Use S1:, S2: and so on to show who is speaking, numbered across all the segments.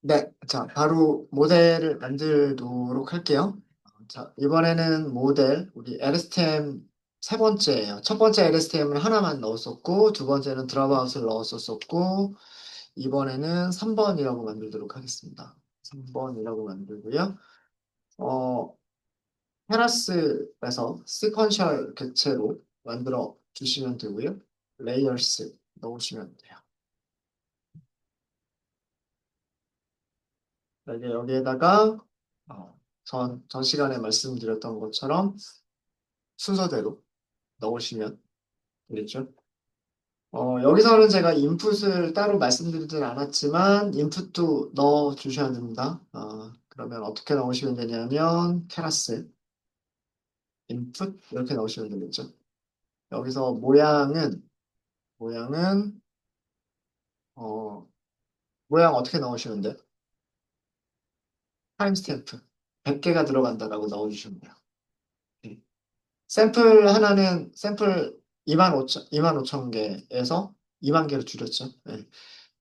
S1: 네, 자, 바로 모델을 만들도록 할게요. 자, 이번에는 모델, 우리 LSTM 세 번째예요. 첫 번째 LSTM을 하나만 넣었었고, 두 번째는 드랍아웃을 넣었었고, 이번에는 3번이라고 만들도록 하겠습니다. 3번이라고 만들고요. 어, 테라스에서 시퀀셜 객체로 만들어 주시면 되고요. 레이어스 넣으시면 돼요. 여기에다가 전 시간에 말씀드렸던 것처럼 순서대로 넣으시면 되겠죠. 여기서는 제가 인풋을 따로 말씀드리진 않았지만 인풋도 넣어 주셔야 됩니다. 그러면 어떻게 넣으시면 되냐면 케라스 인풋 이렇게 넣으시면 되겠죠. 여기서 모양은 어, 모양 어떻게 넣으시면 돼요? 타임스탬프 100개가 들어간다라고 넣어주시면 돼요. 네. 샘플 하나는 샘플 2만 5천 개에서 2만 개로 줄였죠. 네.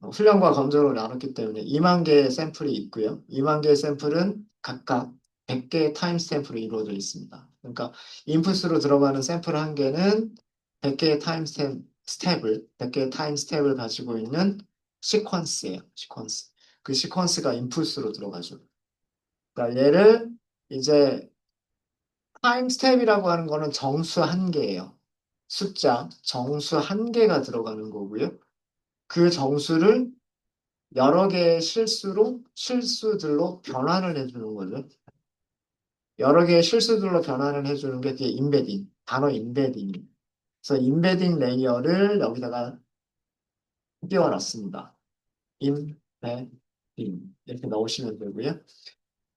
S1: 훈련과 검정을 나눴기 때문에 2만 개의 샘플이 있고요. 2만 개의 샘플은 각각 100개의 타임 스탬프로 이루어져 있습니다. 그러니까 인풋으로 들어가는 샘플 한 개는 100개의 스텝을, 100개의 타임 스텝을 가지고 있는 시퀀스예요. 시퀀스. 그 시퀀스가 인풋으로 들어가죠. 그러니까 얘를 이제 타임 스텝이라고 하는 거는 정수 한 개예요. 숫자, 정수 한 개가 들어가는 거고요. 그 정수를 여러 개의 실수들로 변환을 해주는 거죠. 여러 개의 실수들로 변환을 해주는 게 그게 인베딩, 단어 인베딩. 그래서 인베딩 레이어를 여기다가 띄워놨습니다. 인베딩 이렇게 넣으시면 되고요.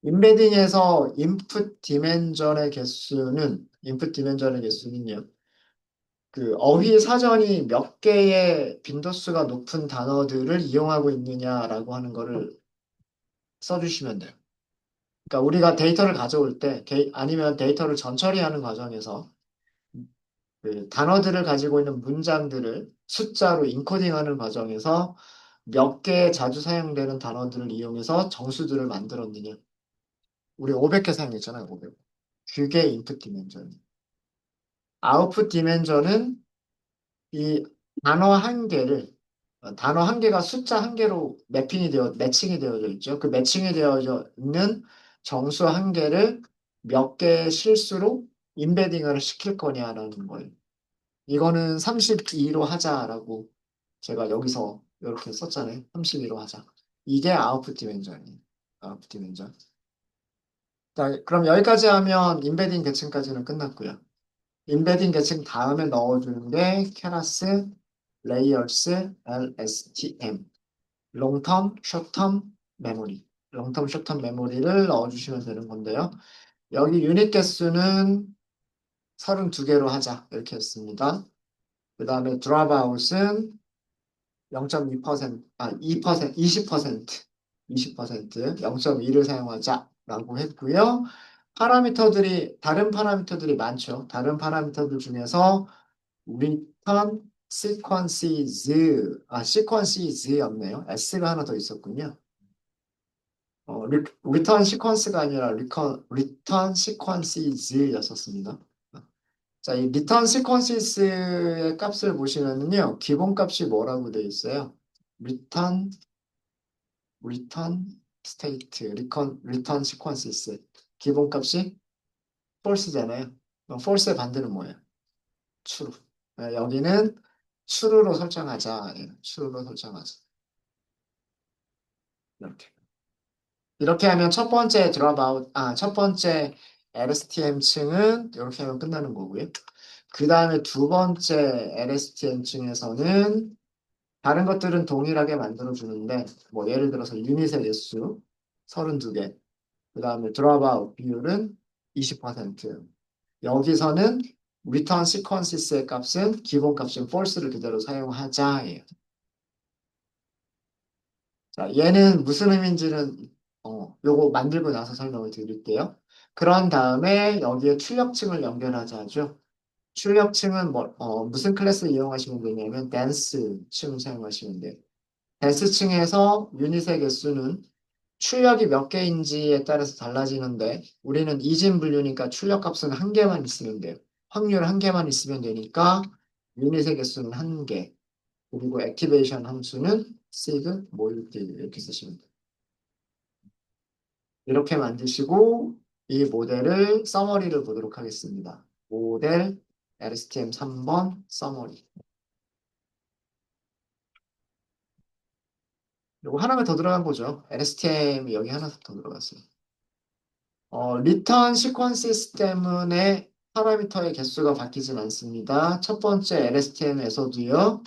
S1: 인베딩에서 인풋 디멘전의 개수는요. 그 어휘 사전이 몇 개의 빈도수가 높은 단어들을 이용하고 있느냐라고 하는 거를 써주시면 돼요. 그러니까 우리가 데이터를 가져올 때 아니면 데이터를 전처리하는 과정에서 그 단어들을 가지고 있는 문장들을 숫자로 인코딩하는 과정에서 몇 개 자주 사용되는 단어들을 이용해서 정수들을 만들었느냐. 우리 500개 사용했잖아요, 500. 그게 인풋 디멘전. 아웃풋 디멘전은 이 단어 한 개가 숫자 한 개로 매칭이 되어져 있죠. 그 매칭이 되어져 있는 정수 한 개를 몇 개의 실수로 인베딩을 시킬 거냐라는 거예요. 이거는 32로 하자라고 제가 여기서 이렇게 썼잖아요. 32로 하자. 이게 아웃풋 디멘전이에요. 아웃풋 디멘전. 자, 그럼 여기까지 하면 인베딩 계층까지는 끝났고요. 인베딩 계층 다음에 넣어주는 게 케라스, 레이어스, LSTM, 롱텀, 숏텀 메모리. 롱텀, 숏텀 메모리를 넣어주시면 되는 건데요. 여기 유닛 개수는 32개로 하자. 이렇게 했습니다. 그 다음에 드랍아웃은 0.2%, 2%, 20%, 0.2를 사용하자라고 했고요. 다른 파라미터들이 많죠. 다른 파라미터들 중에서 return sequences였네요. S가 하나 더 있었군요. return sequence가 아니라 return sequences였었습니다. 자, 이 return sequences의 값을 보시면은요, 기본 값이 뭐라고 되어 있어요? return, return state, return sequences. 기본 값이 false잖아요. 그럼 false의 반대는 뭐예요? true. 여기는 true로 설정하자. true로 설정하자. 이렇게. 이렇게 하면 첫 번째 LSTM 층은 이렇게 하면 끝나는 거고요. 그 다음에 두 번째 LSTM 층에서는 다른 것들은 동일하게 만들어주는데, 뭐, 예를 들어서 유닛의 개수 32개, 그 다음에 드롭아웃 비율은 20%. 여기서는 return sequences의 값은 기본 값인 false를 그대로 사용하자예요. 자, 얘는 무슨 의미인지는 요거 만들고 나서 설명을 드릴게요. 그런 다음에 여기에 출력층을 연결하자 하죠. 출력층은 무슨 클래스를 이용하시면 되냐면 댄스층 사용하시면 돼요. 댄스층에서 유닛의 개수는 출력이 몇 개인지에 따라서 달라지는데 우리는 이진 분류니까 출력 값은 한 개만 있으면 돼요. 확률 한 개만 있으면 되니까 유닛의 개수는 한 개. 그리고 액티베이션 함수는 sig 모일티 이렇게 쓰시면 돼요. 이렇게 만드시고 이 모델을 서머리를 보도록 하겠습니다. 모델 LSTM 3번 서머리. 요거 하나가 더 들어간 거죠. LSTM이 여기 하나 더 들어갔어요. 리턴 시퀀시스 때문에 파라미터의 개수가 바뀌진 않습니다. 첫 번째 LSTM에서도요.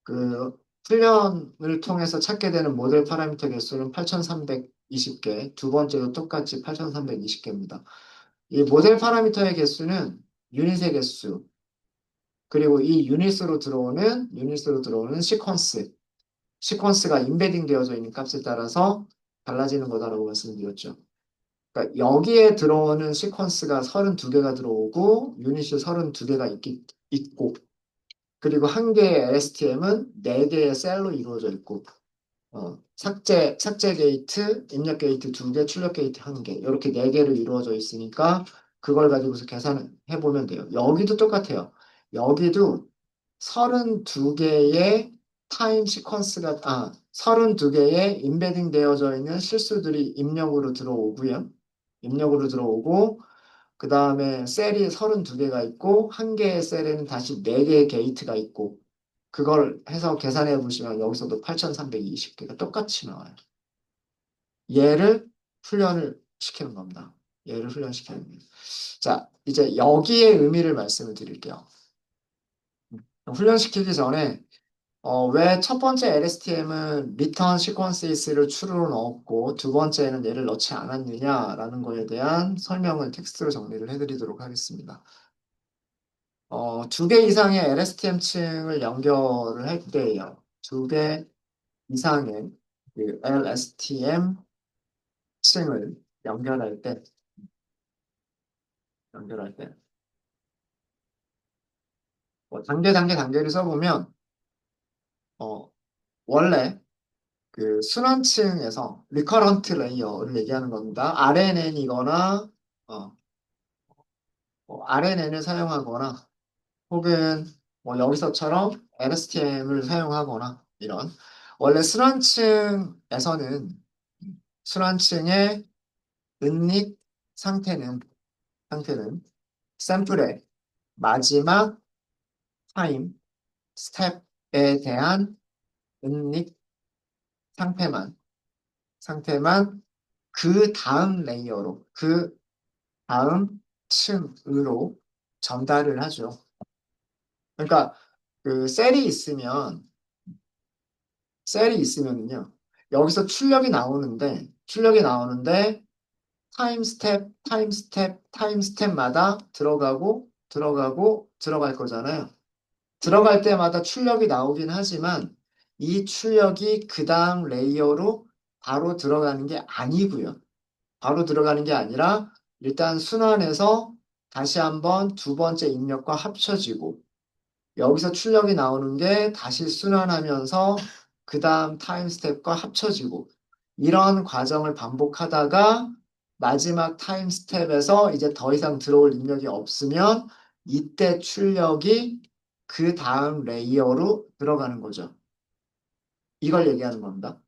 S1: 그 훈련을 통해서 찾게 되는 모델 파라미터 개수는 8,320개, 두 번째도 똑같이 8,320개입니다. 이 모델 파라미터의 개수는 유닛의 개수, 그리고 이 유닛으로 들어오는 시퀀스가 임베딩 되어져 있는 값에 따라서 달라지는 거다라고 말씀드렸죠. 그러니까 여기에 들어오는 시퀀스가 32개가 들어오고 유닛이 32개가 있고 그리고 한 개의 LSTM은 4개의 셀로 이루어져 있고 삭제 게이트, 입력 게이트 2개, 출력 게이트 1개 이렇게 4개로 이루어져 있으니까 그걸 가지고서 계산해 보면 돼요. 여기도 똑같아요. 여기도 32개의 타임 시퀀스가 32개의 임베딩 되어져 있는 실수들이 입력으로 들어오고 그 다음에 셀이 32개가 있고 한 개의 셀에는 다시 4개의 게이트가 있고 그걸 해서 계산해 보시면 여기서도 8,320개가 똑같이 나와요. 얘를 훈련을 시키는 겁니다. 얘를 훈련시키는 겁니다. 자, 이제 여기에 의미를 말씀을 드릴게요. 훈련시키기 전에 왜 첫 번째 LSTM은 return sequences를 true로 넣었고 두 번째는 얘를 넣지 않았느냐라는 거에 대한 설명을 텍스트로 정리를 해드리도록 하겠습니다. 2개 이상의 LSTM 층을 연결을 할 때예요. 2개 이상의 그 LSTM 층을 연결할 때 단계를 써보면 어, 원래 그 순환층에서 리커런트 레이어를 얘기하는 겁니다. RNN이거나 RNN을 사용하거나 혹은 뭐 여기서처럼 LSTM을 사용하거나 이런 원래 순환층의 은닉 상태는 샘플의 마지막 타임 스텝에 대한 은닉 상태만 그 다음 레이어로 그 다음 층으로 전달을 하죠. 그러니까 그 셀이 있으면요. 여기서 출력이 나오는데 타임 스텝마다 들어갈 거잖아요. 들어갈 때마다 출력이 나오긴 하지만 이 출력이 그 다음 레이어로 바로 들어가는 게 아니고요. 바로 들어가는 게 아니라 일단 순환해서 다시 한번 두 번째 입력과 합쳐지고 여기서 출력이 나오는 게 다시 순환하면서 그 다음 타임 스텝과 합쳐지고 이런 과정을 반복하다가 마지막 타임 스텝에서 이제 더 이상 들어올 입력이 없으면 이때 출력이 그 다음 레이어로 들어가는 거죠. 이걸 얘기하는 겁니다.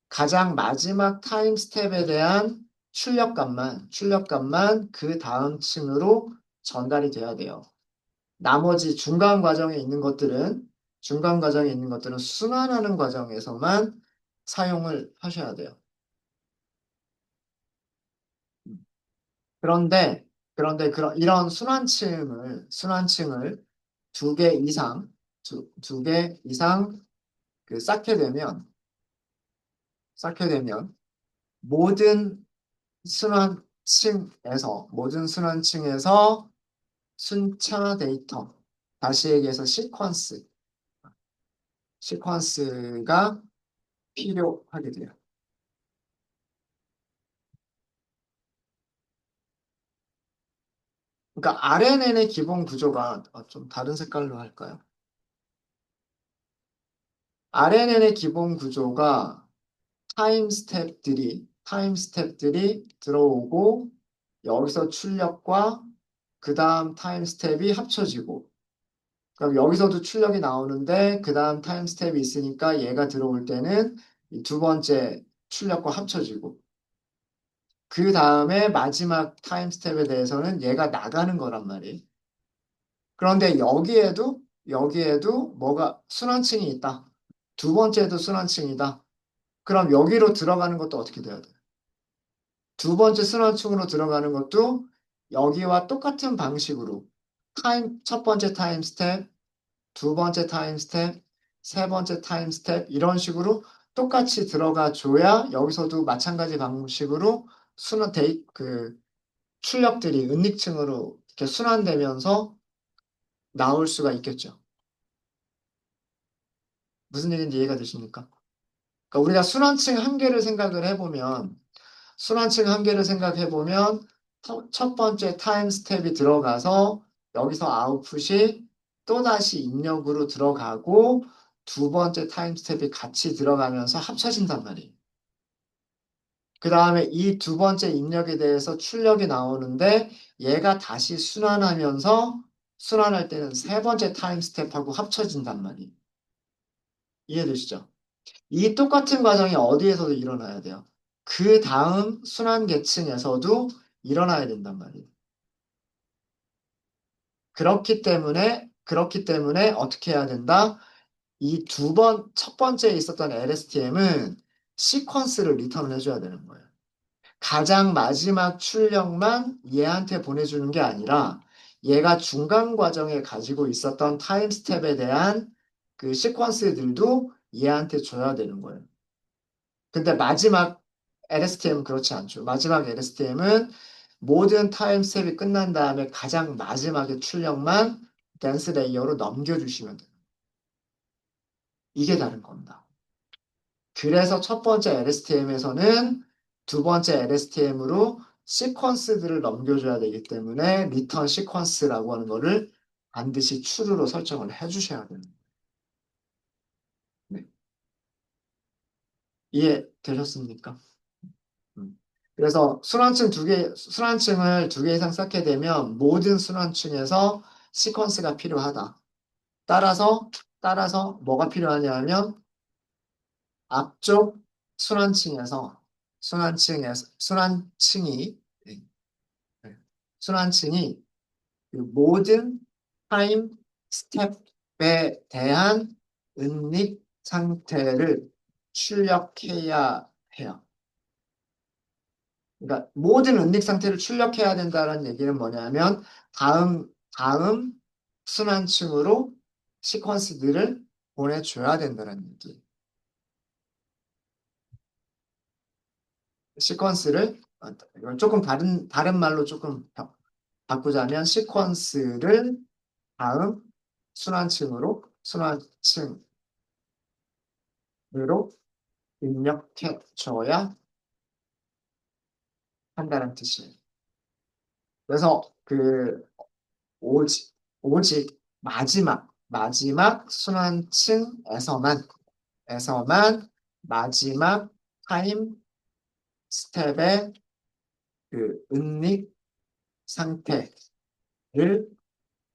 S1: 가장 마지막 타임 스텝에 대한 출력값만 그 다음 층으로 전달이 돼야 돼요. 나머지 중간 과정에 있는 것들은 순환하는 과정에서만 사용을 하셔야 돼요. 이런 순환층을 두 개 이상 그 쌓게 되면 모든 순환층에서 순차 데이터, 다시 얘기해서 시퀀스가 필요하게 돼요. 그러니까 RNN의 기본 구조가 좀 다른 색깔로 할까요? RNN의 기본 구조가 타임 스텝들이 타임 스텝들이 들어오고 여기서 출력과 그 다음 타임 스텝이 합쳐지고 그럼 여기서도 출력이 나오는데 그 다음 타임 스텝이 있으니까 얘가 들어올 때는 이 두 번째 출력과 합쳐지고 그 다음에 마지막 타임 스텝에 대해서는 얘가 나가는 거란 말이에요. 그런데 여기에도 뭐가 순환층이 있다. 두 번째도 순환층이다. 그럼 여기로 들어가는 것도 어떻게 돼야 돼? 두 번째 순환층으로 들어가는 것도 여기와 똑같은 방식으로 첫 번째 타임 스텝, 두 번째 타임 스텝, 세 번째 타임 스텝 이런 식으로 똑같이 들어가 줘야 여기서도 마찬가지 방식으로 그 출력들이 은닉층으로 이렇게 순환되면서 나올 수가 있겠죠. 무슨 얘기인지 이해가 되십니까? 그러니까 우리가 순환층 한계를 생각을 해보면 순환층 한계를 생각해 보면 첫 번째 타임 스텝이 들어가서 여기서 아웃풋이 또다시 입력으로 들어가고 두 번째 타임 스텝이 같이 들어가면서 합쳐진단 말이에요. 그 다음에 이 두 번째 입력에 대해서 출력이 나오는데 얘가 다시 순환하면서 순환할 때는 세 번째 타임 스텝하고 합쳐진단 말이에요. 이해되시죠? 이 똑같은 과정이 어디에서도 일어나야 돼요. 그 다음 순환 계층에서도 일어나야 된단 말이에요. 그렇기 때문에 어떻게 해야 된다? 첫 번째에 있었던 LSTM은 시퀀스를 리턴을 해줘야 되는 거예요. 가장 마지막 출력만 얘한테 보내주는 게 아니라 얘가 중간 과정에 가지고 있었던 타임 스텝에 대한 그 시퀀스들도 얘한테 줘야 되는 거예요. 근데 마지막 LSTM은 그렇지 않죠. 마지막 LSTM은 모든 타임 스텝이 끝난 다음에 가장 마지막에 출력만 댄스 레이어로 넘겨주시면 돼요. 이게 다른 겁니다. 그래서 첫 번째 LSTM에서는 두 번째 LSTM으로 시퀀스들을 넘겨줘야 되기 때문에 리턴 시퀀스라고 하는 거를 반드시 true로 설정을 해주셔야 됩니다. 네. 이해되셨습니까? 음. 그래서 순환층을 두 개 이상 쌓게 되면 모든 순환층에서 시퀀스가 필요하다. 따라서, 뭐가 필요하냐 하면 앞쪽 순환층이, 네, 네. 순환층이 그 모든 타임 스텝에 대한 은닉 상태를 출력해야 해요. 그러니까 모든 은닉 상태를 출력해야 된다는 얘기는 뭐냐면 다음 순환층으로 시퀀스들을 보내줘야 된다는 얘기. 시퀀스를 이건 조금 다른 말로 조금 바꾸자면 시퀀스를 다음 순환층으로 입력해 줘야 한다는 뜻이에요. 그래서 그 오직 마지막 순환층에서만 마지막 타임 스텝의 그 은닉 상태를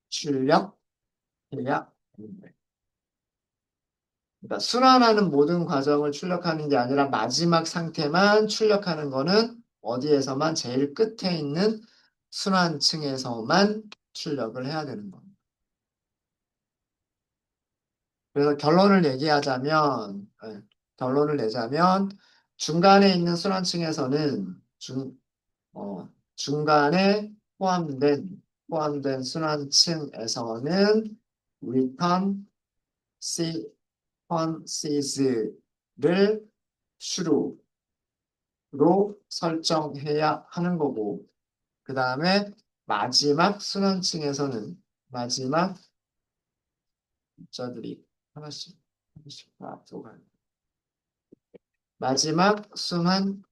S1: 출력해야 합니다. 그러니까 순환하는 모든 과정을 출력하는 게 아니라 마지막 상태만 출력하는 거는 어디에서만 제일 끝에 있는 순환층에서만 출력을 해야 되는 겁니다. 그래서 결론을 내자면 중간에 있는 순환층에서는 중간에 포함된 순환층에서는 return sequences를 true로 설정해야 하는 거고 그 다음에 마지막 숫자들이 하나씩 다 들어가요. 마지막 순환층에서만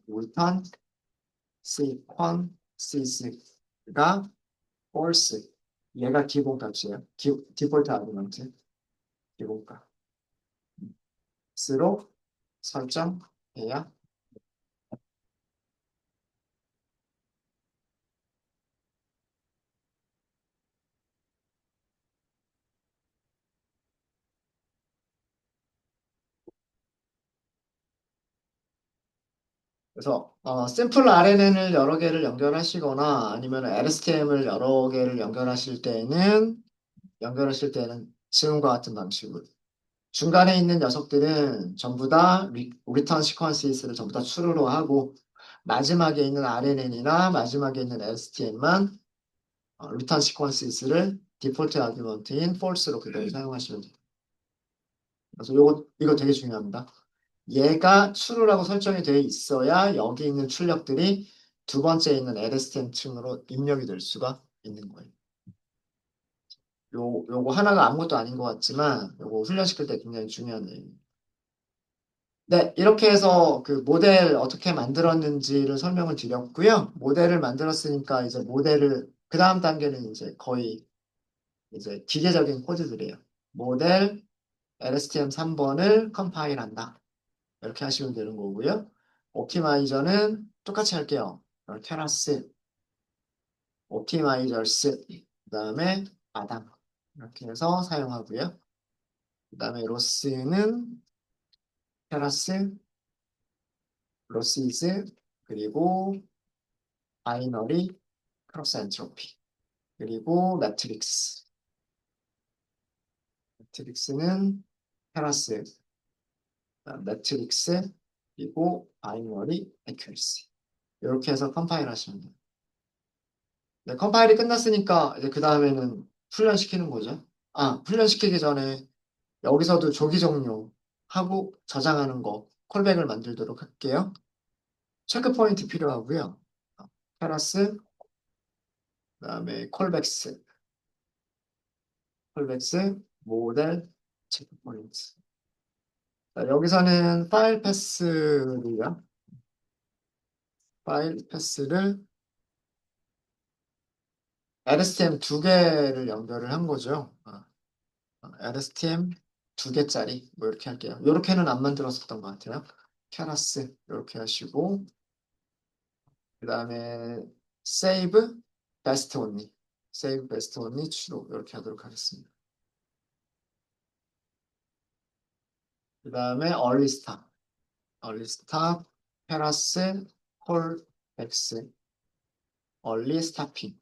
S1: return sequences가 false. 얘가 기본값이에요. 디폴트 아르구먼트 기본값. X로 설정해야. 그래서 심플 RNN을 여러 개를 연결하시거나 아니면 LSTM을 여러 개를 연결하실 때는 지금과 같은 방식으로 중간에 있는 녀석들은 전부 다 리턴 시퀀시스를 전부 다 true로 하고 마지막에 있는 RNN이나 마지막에 있는 LSTM만 리턴 시퀀시스를 디폴트 아규먼트인 false로 그대로 사용하시면 돼요. 그래서 이거 되게 중요합니다. 얘가 true라고 설정이 되어 있어야 여기 있는 출력들이 두 번째 있는 LSTM 층으로 입력이 될 수가 있는 거예요. 요거 하나가 아무것도 아닌 것 같지만 요거 훈련시킬 때 굉장히 중요한 내용이에요. 네, 이렇게 해서 그 모델 어떻게 만들었는지를 설명을 드렸고요. 모델을 만들었으니까 이제 그 다음 단계는 이제 거의 이제 기계적인 코드들이에요. 모델 LSTM 3번을 컴파일한다. 이렇게 하시면 되는 거고요. 옵티마이저는 똑같이 할게요. 테라스, 옵티마이저스, 그 다음에 아담 이렇게 해서 사용하고요. 그 다음에 로스는 테라스, 로시즈, 그리고 바이너리, 크로스 엔트로피, 그리고 매트릭스는 테라스, 매트릭스, 그리고 바이너리, 애큐리시 이렇게 해서 컴파일 하시면 돼요. 네, 컴파일이 끝났으니까 이제 그 다음에는 훈련시키는 거죠. 훈련시키기 전에 여기서도 조기 종료하고 저장하는 거 콜백을 만들도록 할게요. 체크 포인트 필요하고요. 테라스, 그다음에 콜백스, 모델, 체크 포인트. 자, 여기서는 파일 패스를 LSTM 두 개를 연결을 한 거죠. LSTM 두 개짜리 뭐 이렇게 할게요. 이렇게는 안 만들었었던 것 같아요. 캐라스 이렇게 하시고 그 다음에 save best only 추로 이렇게 하도록 하겠습니다. 그 다음에 early stop 캐라스 콜 x early stopping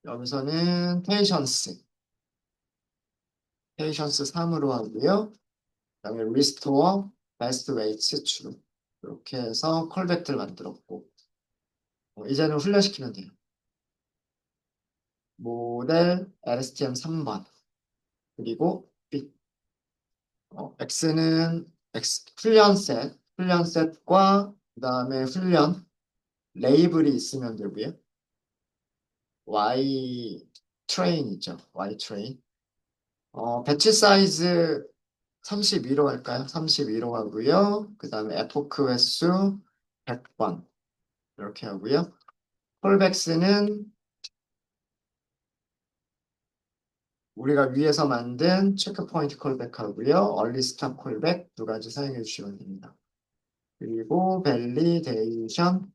S1: 여기서는 patience 3으로 하고요. 그 다음에 restore best weights 추로 이렇게 해서 콜백들 만들었고 이제는 훈련시키면 돼요. 모델 LSTM 3번 그리고 X는 훈련셋과 그 다음에 훈련 레이블이 있으면 되고요. Y 트레인 있죠. Y 트레인. 배치 사이즈 32로 할까요? 32로 하고요. 그 다음에 에포크 횟수 100번 이렇게 하고요. 콜백스는 우리가 위에서 만든 체크 포인트 콜백 하고요. 얼리 스탑 콜백 두 가지 사용해 주시면 됩니다. 그리고 밸리데이션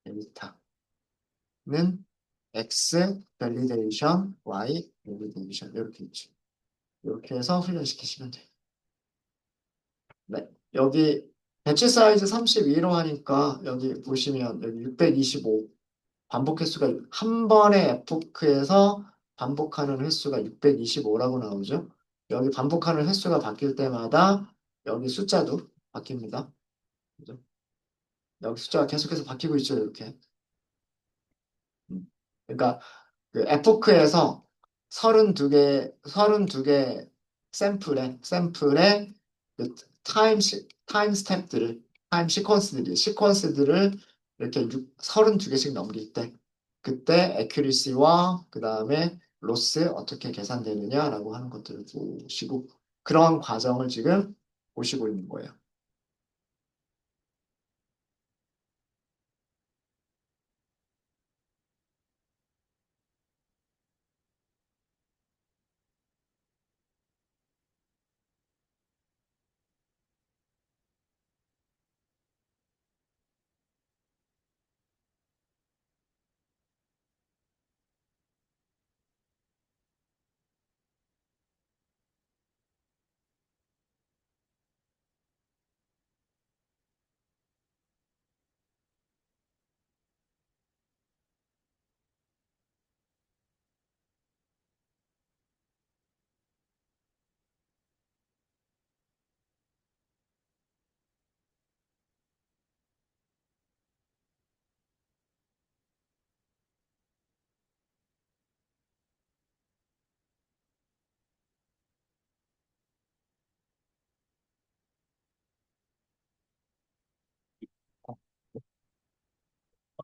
S1: 데이터는 X 밸리데이션, Y 밸리데이션 이렇게 있죠. 이렇게 해서 훈련시키시면 돼요. 네. 여기 배치 사이즈 32로 하니까 여기 보시면 여기 625 반복 횟수가 한 번의 에포크에서 반복하는 횟수가 625라고 나오죠. 여기 반복하는 횟수가 바뀔 때마다 여기 숫자도 바뀝니다. 그죠? 여기 숫자가 계속해서 바뀌고 있죠, 이렇게. 그러니까 그 에포크에서 32개 샘플에 그 타임 시퀀스들을 이렇게 32개씩 넘길 때, 그때 에큐리시와 그 다음에 로스 어떻게 계산되느냐라고 하는 것들을 보시고, 그런 과정을 지금 보시고 있는 거예요.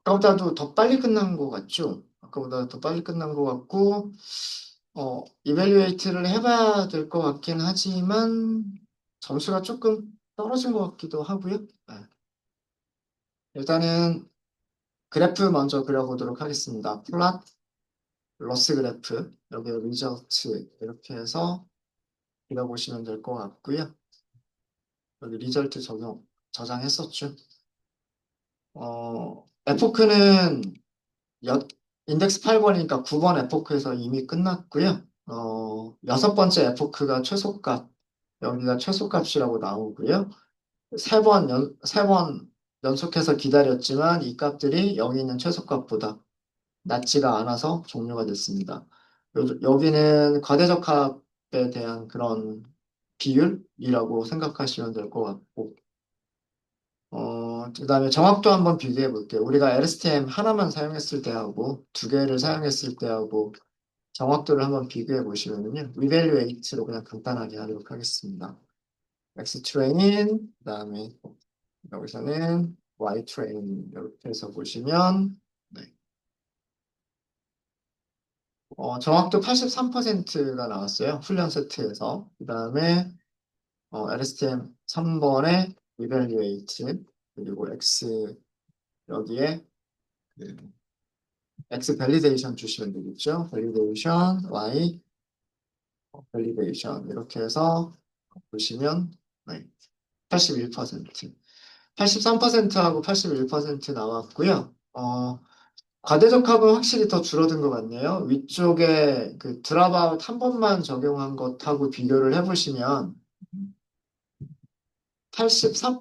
S1: 아까보다도 더 빨리 끝난 것 같죠? 아까보다 더 빨리 끝난 것 같고, 이벨리웨이트를 해봐야 될 것 같긴 하지만, 점수가 조금 떨어진 것 같기도 하고요. 네. 일단은 그래프 먼저 그려보도록 하겠습니다. 플랫, 로스 그래프, 여기 리저트 이렇게 해서 그려보시면 될 것 같고요. 여기 리절트 저장했었죠. 에포크는 여, 인덱스 8번이니까 9번 에포크에서 이미 끝났고요. 여섯 번째 에포크가 최소값, 여기가 최소값이라고 나오고요. 세 번 연속해서 기다렸지만 이 값들이 여기 있는 최소값보다 낮지가 않아서 종료가 됐습니다. 여기는 과대적합에 대한 그런 비율이라고 생각하시면 될 것 같고, 그다음에 정확도 한번 비교해 볼게요. 우리가 LSTM 하나만 사용했을 때하고 두 개를 사용했을 때하고 정확도를 한번 비교해 보시면은요. evaluate로 그냥 간단하게 하도록 하겠습니다. X 트레인, 그다음에 여기서는 Y 트레인 이렇게 해서 보시면 네. 정확도 83%가 나왔어요. 훈련 세트에서. 그다음에 LSTM 3번에 evaluate 그리고 X 여기에 그 X 밸리데이션 주시면 되겠죠. 밸리데이션, Y 밸리데이션 이렇게 해서 보시면 네, 81%, 83%하고 81% 나왔고요. 과대적합은 확실히 더 줄어든 것 같네요. 위쪽에 그 드랍아웃 한 번만 적용한 것하고 비교를 해보시면 83,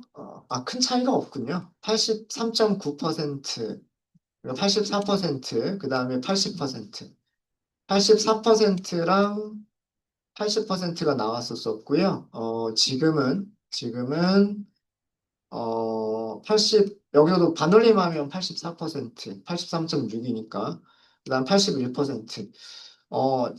S1: 큰 차이가 없군요. 83.9%, 84%, 그 다음에 80%. 84%랑 80%가 나왔었었고요. 지금은, 여기서도 반올림하면 84%, 83.6이니까, 그 다음 81%.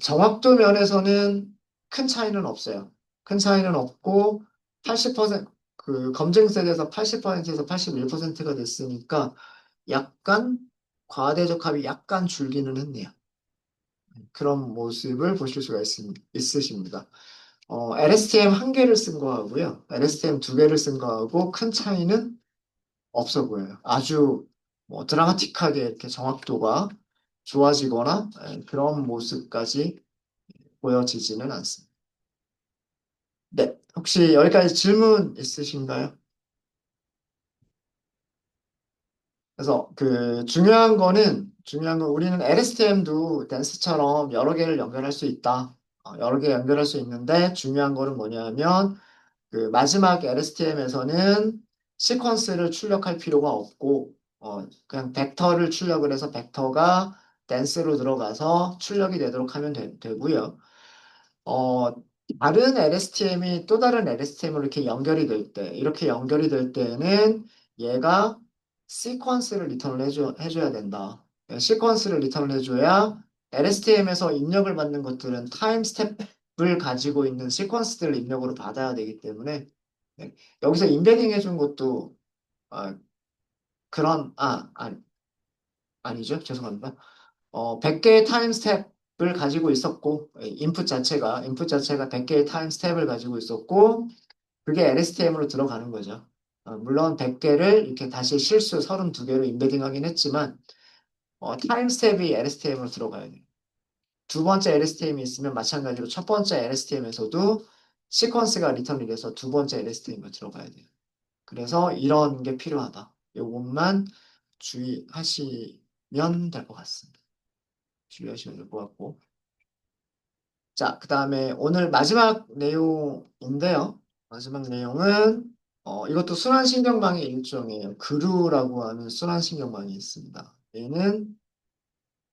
S1: 정확도 면에서는 큰 차이는 없어요. 큰 차이는 없고, 80%, 그 검증셋에서 80%에서 81%가 됐으니까, 약간, 과대적합이 약간 줄기는 했네요. 그런 모습을 보실 수가 있으십니다. LSTM 한 개를 쓴 거하고요. LSTM 두 개를 쓴 거하고 큰 차이는 없어 보여요. 아주 뭐 드라마틱하게 이렇게 정확도가 좋아지거나 그런 모습까지 보여지지는 않습니다. 네, 혹시 여기까지 질문 있으신가요? 그래서 그 중요한 건 우리는 LSTM도 댄스처럼 여러 개를 연결할 수 있다. 여러 개 연결할 수 있는데 중요한 거는 뭐냐면 그 마지막 LSTM에서는 시퀀스를 출력할 필요가 없고 그냥 벡터를 출력을 해서 벡터가 댄스로 들어가서 출력이 되도록 하면 되고요. 어, 다른 LSTM이 또 다른 LSTM으로 이렇게 연결이 될 때, 이렇게 연결이 될 때는 얘가 시퀀스를 리턴을 해줘야 된다. 시퀀스를 리턴을 해줘야 LSTM에서 입력을 받는 것들은 타임 스텝을 가지고 있는 시퀀스들을 입력으로 받아야 되기 때문에 네, 여기서 인베딩 해준 것도 아, 아니죠. 죄송합니다. 100개의 타임 스텝을 가지고 있었고, 인풋 자체가 100개의 타임 스텝을 가지고 있었고, 그게 LSTM으로 들어가는 거죠. 물론 100개를 이렇게 다시 실수 32개로 인베딩 하긴 했지만, 타임 스텝이 LSTM으로 들어가야 돼요. 두 번째 LSTM이 있으면 마찬가지로 첫 번째 LSTM에서도 시퀀스가 리턴이 돼서 두 번째 LSTM으로 들어가야 돼요. 그래서 이런 게 필요하다. 요것만 주의하시면 될 것 같습니다. 주의하시면 될 것 같고. 자, 그 다음에 오늘 마지막 내용인데요. 마지막 내용은, 이것도 순환신경망의 일종이에요. 그루라고 하는 순환신경망이 있습니다. 얘는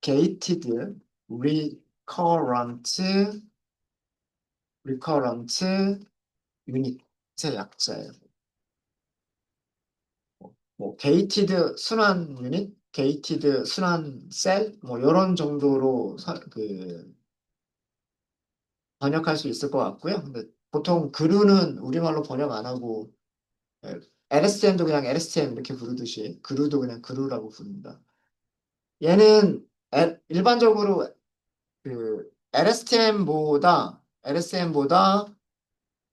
S1: gated recurrent unit의 약자예요. gated 순환 유닛, gated 순환 셀, 뭐, 이런 정도로 번역할 수 있을 것 같고요. 근데 보통 그루는 우리말로 번역 안 하고 LSTM도 그냥 LSTM 이렇게 부르듯이 그루도 그냥 그루라고 부릅니다. 일반적으로 그 LSTM보다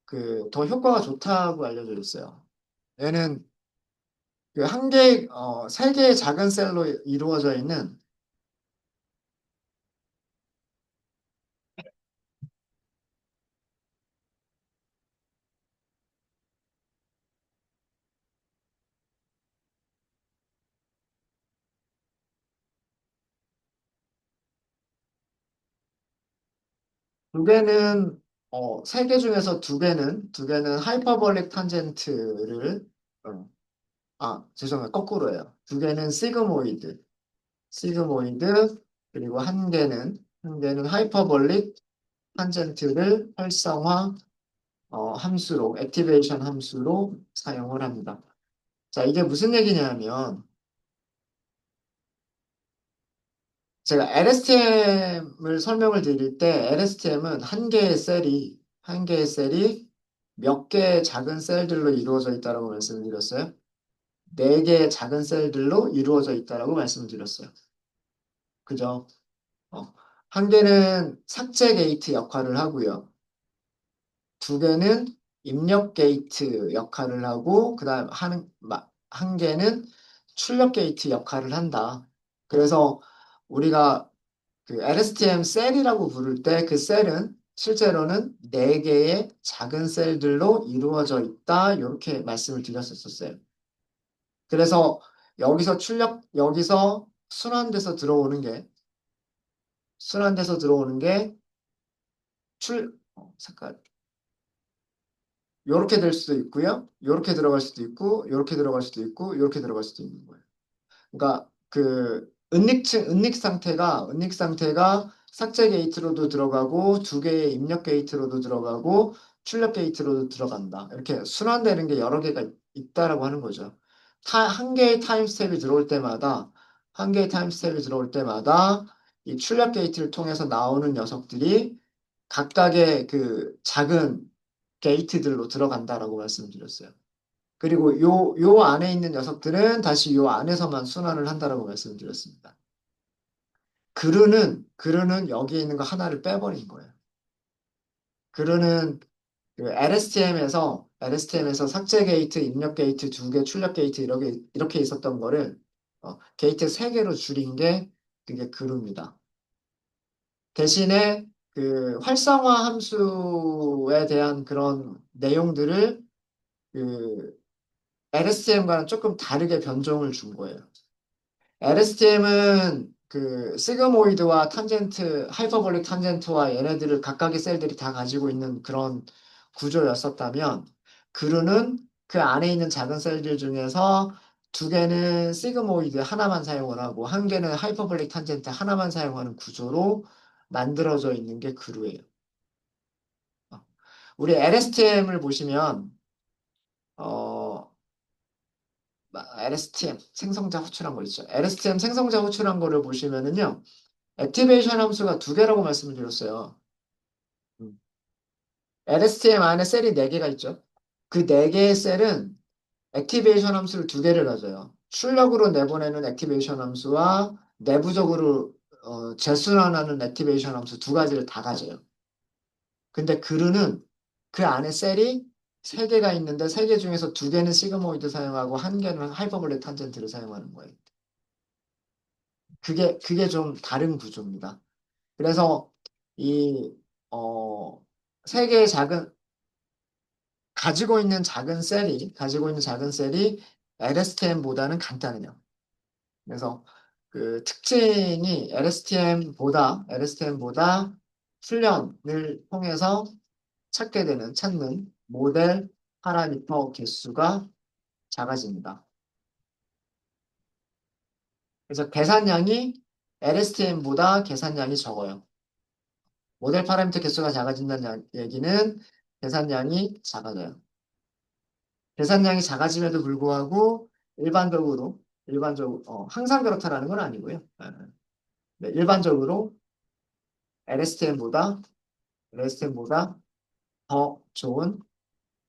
S1: 그 더 효과가 좋다고 알려져 있어요. 얘는 그 세 개의 작은 셀로 이루어져 있는 세 개 중에서 두 개는 하이퍼볼릭 탄젠트를, 어, 죄송해요. 거꾸로예요. 두 개는 시그모이드, 그리고 한 개는 하이퍼볼릭 탄젠트를 액티베이션 함수로 사용을 합니다. 자, 이게 무슨 얘기냐면, 제가 LSTM을 설명을 드릴 때 LSTM은 한 개의 셀이 몇 개의 작은 셀들로 이루어져 있다고 말씀을 드렸어요. 네 개의 작은 셀들로 이루어져 있다고 말씀을 드렸어요. 그죠? 어. 한 개는 삭제 게이트 역할을 하고요. 두 개는 입력 게이트 역할을 하고, 그다음 한 개는 출력 게이트 역할을 한다. 그래서 우리가 그 LSTM 셀이라고 부를 때 그 셀은 실제로는 네 개의 작은 셀들로 이루어져 있다. 이렇게 말씀을 드렸었어요. 그래서 여기서 순환돼서 들어오는 게 잠깐, 요렇게 될 수도 있고요. 요렇게 들어갈 수도 있고, 요렇게 들어갈 수도 있고, 요렇게 들어갈 수도 있는 거예요. 그러니까 그 은닉 상태가 삭제 게이트로도 들어가고 두 개의 입력 게이트로도 들어가고 출력 게이트로도 들어간다. 이렇게 순환되는 게 여러 개가 있다라고 하는 거죠. 한 개의 타임스텝이 들어올 때마다 이 출력 게이트를 통해서 나오는 녀석들이 각각의 그 작은 게이트들로 들어간다라고 말씀드렸어요. 그리고 요 안에 있는 녀석들은 다시 요 안에서만 순환을 한다라고 말씀드렸습니다. 그루는 여기에 있는 거 하나를 빼버린 거예요. 그루는 그 LSTM에서 삭제 게이트, 입력 게이트 두 개, 출력 게이트 이렇게 있었던 거를 게이트 세 개로 줄인 게 그게 그루입니다. 대신에 그 활성화 함수에 대한 그런 내용들을 그 LSTM과는 조금 다르게 변종을 준 거예요. LSTM은 그 시그모이드와 하이퍼볼릭 탄젠트와 얘네들을 각각의 셀들이 다 가지고 있는 그런 구조였었다면, 그루는 그 안에 있는 작은 셀들 중에서 두 개는 시그모이드 하나만 사용을 하고 한 개는 하이퍼볼릭 탄젠트 하나만 사용하는 구조로 만들어져 있는 게 그루예요. 우리 LSTM을 보시면 어, LSTM 생성자 호출한 거 있죠. LSTM 생성자 호출한 거를 보시면은요. 액티베이션 함수가 두 개라고 말씀을 드렸어요. 음. LSTM 안에 셀이 네 개가 있죠. 그 네 개의 셀은 액티베이션 함수를 두 개를 가져요. 출력으로 내보내는 액티베이션 함수와 내부적으로 재순환하는 액티베이션 함수 두 가지를 다 가져요. 근데 그루는 그 안에 셀이 세 개가 있는데 세 개 중에서 두 개는 시그모이드 사용하고 한 개는 하이퍼볼릭 탄젠트를 사용하는 거예요. 그게 좀 다른 구조입니다. 그래서 이, 어, 세 개의 가지고 있는 작은 셀이 LSTM보다는 간단해요. 그래서 그 특징이 LSTM보다 훈련을 통해서 찾는 모델 파라미터 개수가 작아집니다. 그래서 계산량이 적어요. 모델 파라미터 개수가 작아진다는 얘기는 계산량이 작아져요. 계산량이 작아짐에도 불구하고 항상 그렇다라는 건 아니고요. 네, 일반적으로 LSTM보다 LSTM보다 더 좋은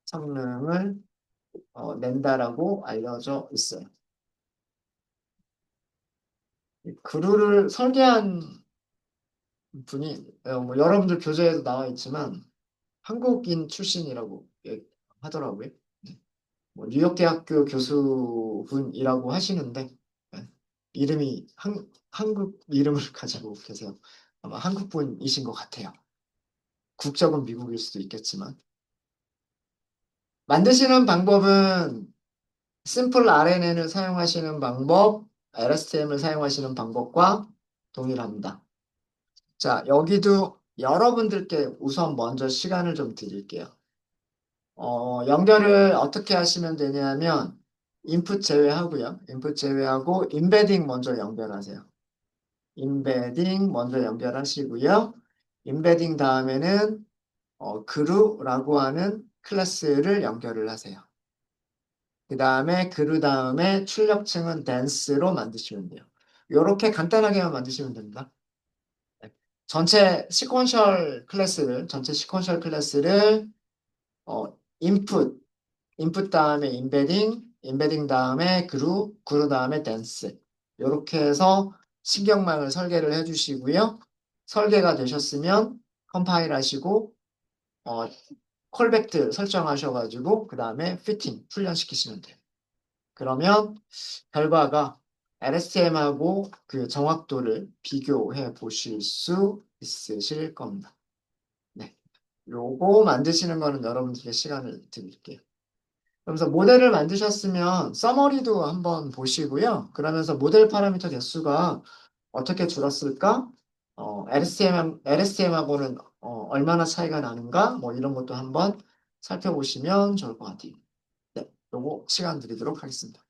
S1: 성능을 낸다라고 알려져 있어요. 이 그루를 설계한 분이 뭐 여러분들 교재에도 나와 있지만 한국인 출신이라고 하더라고요. 네. 뭐 뉴욕대학교 교수분이라고 하시는데 네. 이름이 한국 이름을 가지고 계세요. 아마 한국 분이신 것 같아요. 국적은 미국일 수도 있겠지만 만드시는 방법은 심플 RNN을 사용하시는 방법, LSTM을 사용하시는 방법과 동일합니다. 자, 여기도 여러분들께 우선 먼저 시간을 좀 드릴게요. 연결을 어떻게 하시면 되냐면 인풋 제외하고요. 인풋 제외하고 인베딩 먼저 연결하세요. 인베딩 먼저 연결하시고요. 인베딩 다음에는 그루라고 하는 클래스를 연결을 하세요. 그 다음에 그루 다음에 출력층은 댄스로 만드시면 돼요. 이렇게 간단하게만 만드시면 됩니다. 네. 전체 시퀀셜 클래스를 인풋, 인풋 다음에 인베딩 다음에 그루 다음에 댄스. 이렇게 해서 신경망을 설계를 해주시고요. 설계가 되셨으면 컴파일 하시고 어, 콜백트 설정하셔가지고 그 다음에 피팅 훈련시키시면 돼요. 그러면 결과가 LSTM하고 그 정확도를 비교해 보실 수 있으실 겁니다. 네. 요거 만드시는 거는 여러분들께 시간을 드릴게요. 그러면서 모델을 만드셨으면 서머리도 한번 보시고요. 그러면서 모델 파라미터 개수가 어떻게 줄었을까? LSTM하고는 얼마나 차이가 나는가? 뭐 이런 것도 한번 살펴보시면 좋을 것 같아요. 네, 요거 시간 드리도록 하겠습니다.